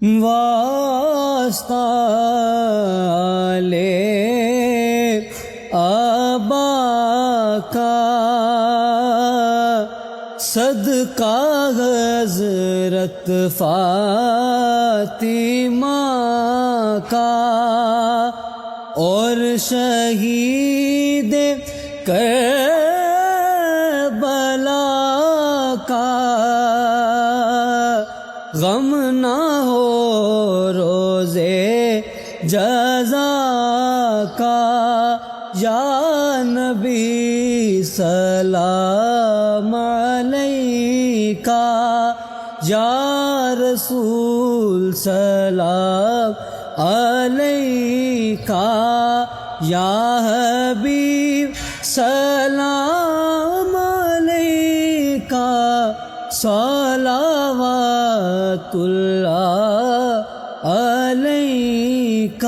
واسطہ لے آبا کا، صدقہ حضرت فاطمہ کا، اور شہید کربلا کا، غم نہ ہو روزے جزا کا، یا نبی سلام علیکہ، یا رسول سلام علیکہ، یا حبیب سلام علیکہ، صلوات اللہ علیکہ۔